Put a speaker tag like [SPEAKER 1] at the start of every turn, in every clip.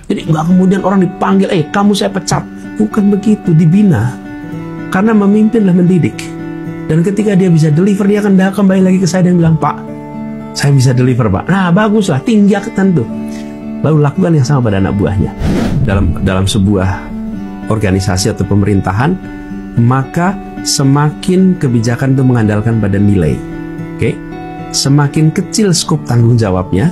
[SPEAKER 1] Jadi nggak kemudian orang dipanggil, kamu saya pecat. Bukan begitu, dibina. Karena memimpinlah mendidik. Dan ketika dia bisa deliver, dia akan kembali lagi ke saya dan bilang, Pak, saya bisa deliver, Pak. Nah, baguslah, tinggikan tuh. Lalu lakukan yang sama pada anak buahnya. Dalam sebuah organisasi atau pemerintahan, maka semakin kebijakan itu mengandalkan pada nilai. Oke? Semakin kecil skop tanggung jawabnya,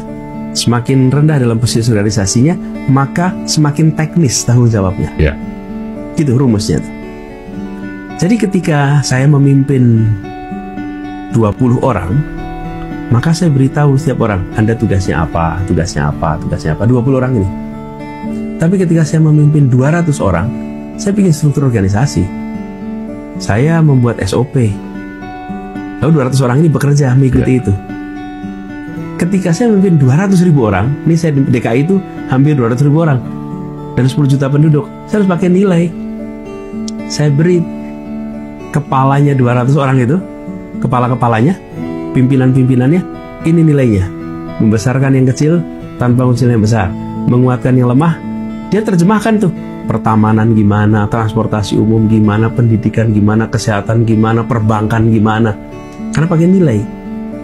[SPEAKER 1] semakin rendah dalam posisi organisasinya, maka semakin teknis tanggung jawabnya.
[SPEAKER 2] Ya.
[SPEAKER 1] Gitu rumusnya tuh. Jadi ketika saya memimpin 20 orang, maka saya beritahu setiap orang, Anda tugasnya apa, tugasnya apa, tugasnya apa, 20 orang ini. Tapi ketika saya memimpin 200 orang, saya bikin struktur organisasi. Saya membuat SOP. Lalu 200 orang ini bekerja mengikuti itu. Ketika saya memimpin 200.000 orang, ini saya di DKI itu hampir 200.000 orang. Dan 10 juta penduduk, saya harus pakai nilai. Saya beri kepalanya 200 orang itu, kepala-kepalanya, pimpinan-pimpinannya, ini nilainya. Membesarkan yang kecil tanpa unsur yang besar, menguatkan yang lemah. Dia terjemahkan tuh, pertamanan gimana, transportasi umum gimana, pendidikan gimana, kesehatan gimana, perbankan gimana. Karena pakai nilai.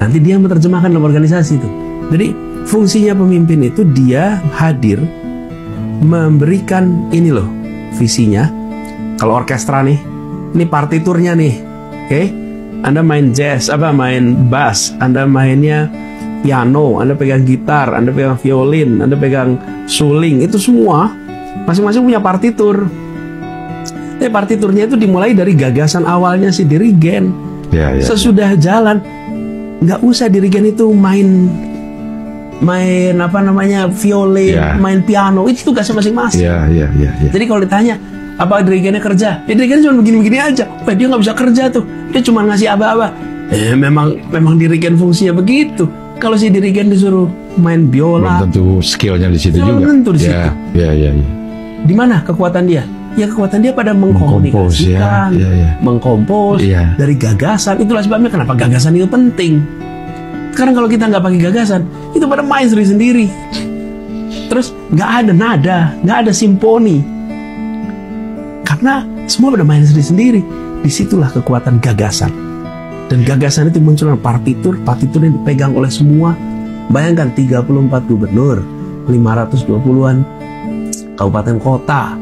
[SPEAKER 1] Nanti dia menerjemahkan dalam organisasi itu. Jadi fungsinya pemimpin itu dia hadir memberikan ini loh visinya. Kalau orkestra nih, ini partiturnya nih, oke? Anda main jazz, main bass, Anda mainnya piano, Anda pegang gitar, Anda pegang violin, Anda pegang suling, itu semua masing-masing punya partitur. Partiturnya itu dimulai dari gagasan awalnya si dirigen. Sesudah jalan, nggak usah dirigen itu main violin, main piano, itu tugasnya masing-masing. Jadi kalau ditanya, apa dirigennya kerja? Ya dirigennya cuma begini-begini aja. Dia nggak bisa kerja tuh. Dia cuma ngasih aba-aba. Memang dirigen fungsinya begitu. Kalau si dirigen disuruh main biola,
[SPEAKER 2] belum tentu skillnya di situ juga.
[SPEAKER 1] Belum tentu di situ. Di mana kekuatan dia? Ya kekuatan dia pada mengkomunikasikan, mengkompos dari gagasan. Itulah sebabnya kenapa gagasan itu penting. Sekarang kalau kita nggak pakai gagasan, itu pada main sendiri-sendiri. Terus nggak ada nada, nggak ada simfoni. Karena semua pada main sendiri-sendiri. Disitulah kekuatan gagasan. Dan gagasan itu muncul dengan partitur yang dipegang oleh semua. Bayangkan 34 gubernur, 520-an kabupaten kota,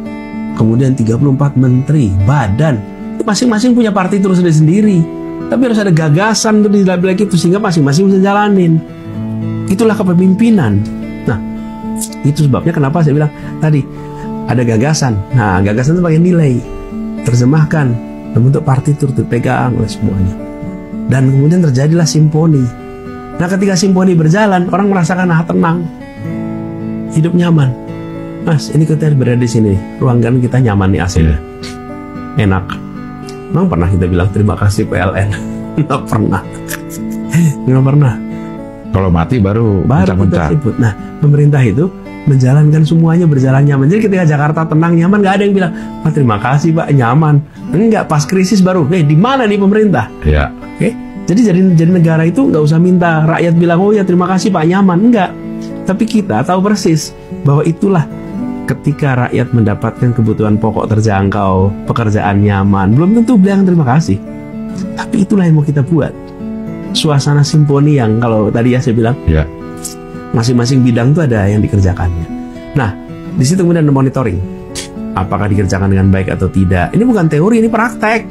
[SPEAKER 1] kemudian 34 menteri, badan. Itu masing-masing punya partitur sendiri-sendiri. Tapi harus ada gagasan tuh di dalam itu sehingga masing-masing bisa jalanin. Itulah kepemimpinan. Nah, itu sebabnya kenapa saya bilang tadi ada gagasan. Nah, gagasan itu pakai nilai, terjemahkan membentuk partitur, dipegang oleh semuanya. Dan kemudian terjadilah simfoni. Nah, ketika simfoni berjalan, orang merasakan tenang, hidup nyaman. Mas, ini kita berada di sini, ruangan kita nyaman nih, AC-nya enak. Memang pernah kita bilang terima kasih PLN? Nggak pernah.
[SPEAKER 2] Kalau mati baru
[SPEAKER 1] kita sebut. Nah, pemerintah itu menjalankan semuanya berjalan nyaman. Jadi ketika Jakarta tenang nyaman, nggak ada yang bilang, Pak terima kasih Pak nyaman. Enggak, pas krisis baru, di mana nih pemerintah? Oke. Jadi negara itu nggak usah minta rakyat bilang, oh ya terima kasih Pak nyaman. Enggak. Tapi kita tahu persis bahwa itulah ketika rakyat mendapatkan kebutuhan pokok terjangkau, pekerjaan nyaman, belum tentu bilang terima kasih. Tapi itulah yang mau kita buat. Suasana simfoni yang kalau tadi saya bilang, masing-masing bidang itu ada yang dikerjakannya. Nah, di situ kemudian ada monitoring. Apakah dikerjakan dengan baik atau tidak? Ini bukan teori, ini praktek.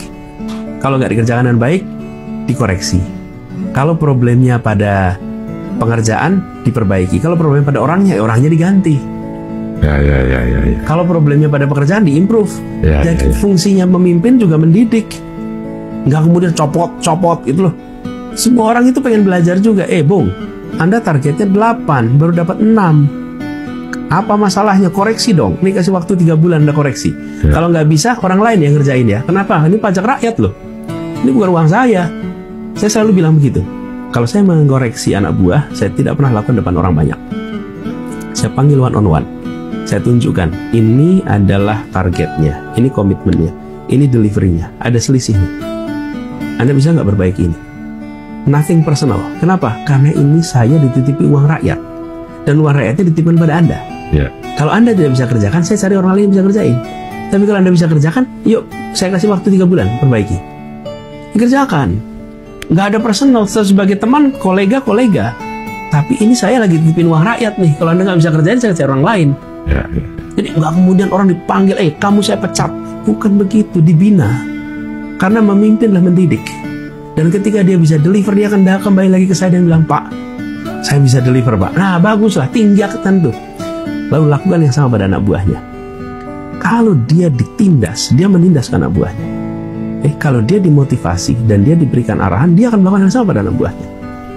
[SPEAKER 1] Kalau nggak dikerjakan dengan baik, dikoreksi. Kalau problemnya pada pengerjaan, diperbaiki. Kalau problemnya pada orangnya diganti. Kalau problemnya pada pekerjaan, diimprove. Jadi fungsinya memimpin juga mendidik. Nggak kemudian copot gitu loh. Semua orang itu pengen belajar juga. Bung, Anda targetnya 8, baru dapat 6. Apa masalahnya? Koreksi dong. Ini kasih waktu 3 bulan Anda koreksi. Kalau nggak bisa, orang lain yang ngerjain ya. Kenapa? Ini pajak rakyat loh. Ini bukan uang saya. Saya selalu bilang begitu. Kalau saya mengoreksi anak buah, saya tidak pernah lakukan depan orang banyak. Saya panggil one on one. Saya tunjukkan, ini adalah targetnya, ini komitmennya, ini deliverynya, ada selisihnya. Anda bisa nggak perbaiki ini? Nothing personal. Kenapa? Karena ini saya dititipi uang rakyat. Dan uang rakyatnya dititipkan pada Anda. Kalau Anda tidak bisa kerjakan, saya cari orang lain yang bisa kerjain. Tapi kalau Anda bisa kerjakan, yuk saya kasih waktu 3 bulan, perbaiki. Dikerjakan. Nggak ada personal, sebagai teman, kolega. Tapi ini saya lagi titipin uang rakyat nih. Kalau Anda nggak bisa kerjain, saya cari orang lain.
[SPEAKER 2] Ya.
[SPEAKER 1] Jadi nggak kemudian orang dipanggil, kamu saya pecat. Bukan begitu, dibina. Karena memimpinlah mendidik. Dan ketika dia bisa deliver, dia akan kembali lagi ke saya dan bilang, Pak, saya bisa deliver, Pak. Nah, baguslah, tinggalkan tuh. Lalu lakukan yang sama pada anak buahnya. Kalau dia ditindas, dia menindas anak buahnya. Kalau dia dimotivasi dan dia diberikan arahan, dia akan melakukan yang sama pada anak buahnya.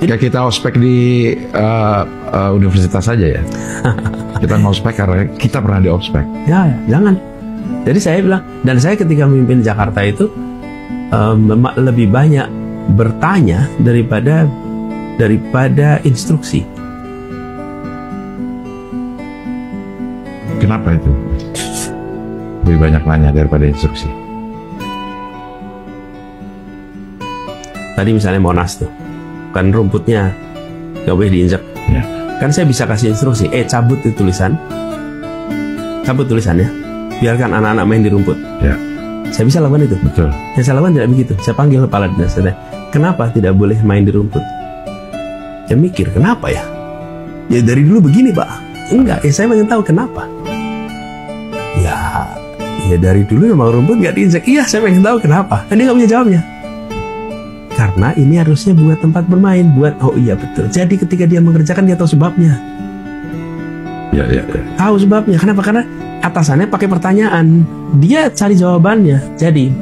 [SPEAKER 2] Jadi kita ospek di universitas saja ya. Kita ngospek karena kita pernah di ospek.
[SPEAKER 1] Ya, jangan. Jadi saya bilang, dan saya ketika memimpin Jakarta itu lebih banyak bertanya daripada instruksi.
[SPEAKER 2] Kenapa itu? Lebih banyak nanya daripada instruksi.
[SPEAKER 1] Tadi misalnya Monas tuh, kan rumputnya nggak boleh diinjak.
[SPEAKER 2] Ya.
[SPEAKER 1] Kan saya bisa kasih instruksi, cabut itu tulisan, cabut tulisannya, biarkan anak-anak main di rumput.
[SPEAKER 2] Ya.
[SPEAKER 1] Saya bisa lakukan itu.
[SPEAKER 2] Betul.
[SPEAKER 1] Yang saya lakukan tidak begitu. Saya panggil kepala dinas, kenapa tidak boleh main di rumput? Saya mikir, kenapa ya? Ya dari dulu begini, Pak. Enggak, saya ingin tahu kenapa. Ya dari dulu memang rumput nggak diinjak. Iya, saya pengen tahu kenapa. Dan dia nggak punya jawabnya. Karena ini harusnya buat tempat bermain, oh iya betul. Jadi ketika dia mengerjakan, dia tahu sebabnya.
[SPEAKER 2] Ya.
[SPEAKER 1] Tahu sebabnya. Kenapa? Karena atasannya pakai pertanyaan, dia cari jawabannya. Jadi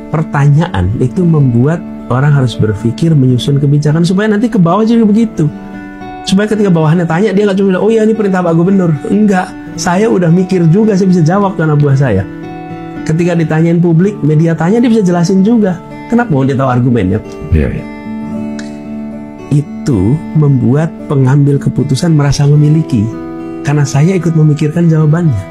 [SPEAKER 1] pertanyaan itu membuat orang harus berpikir, menyusun kebijakan supaya nanti ke bawah juga begitu. Supaya ketika bawahannya tanya, dia nggak cuma bilang, oh iya ini perintah Pak Gubernur. Enggak, saya udah mikir juga, saya bisa jawab ke anak buah saya. Ketika ditanyain publik, media tanya, dia bisa jelasin juga. Kenapa mau dia tahu argumennya?
[SPEAKER 2] Iya.
[SPEAKER 1] Itu membuat pengambil keputusan merasa memiliki. Karena saya ikut memikirkan jawabannya.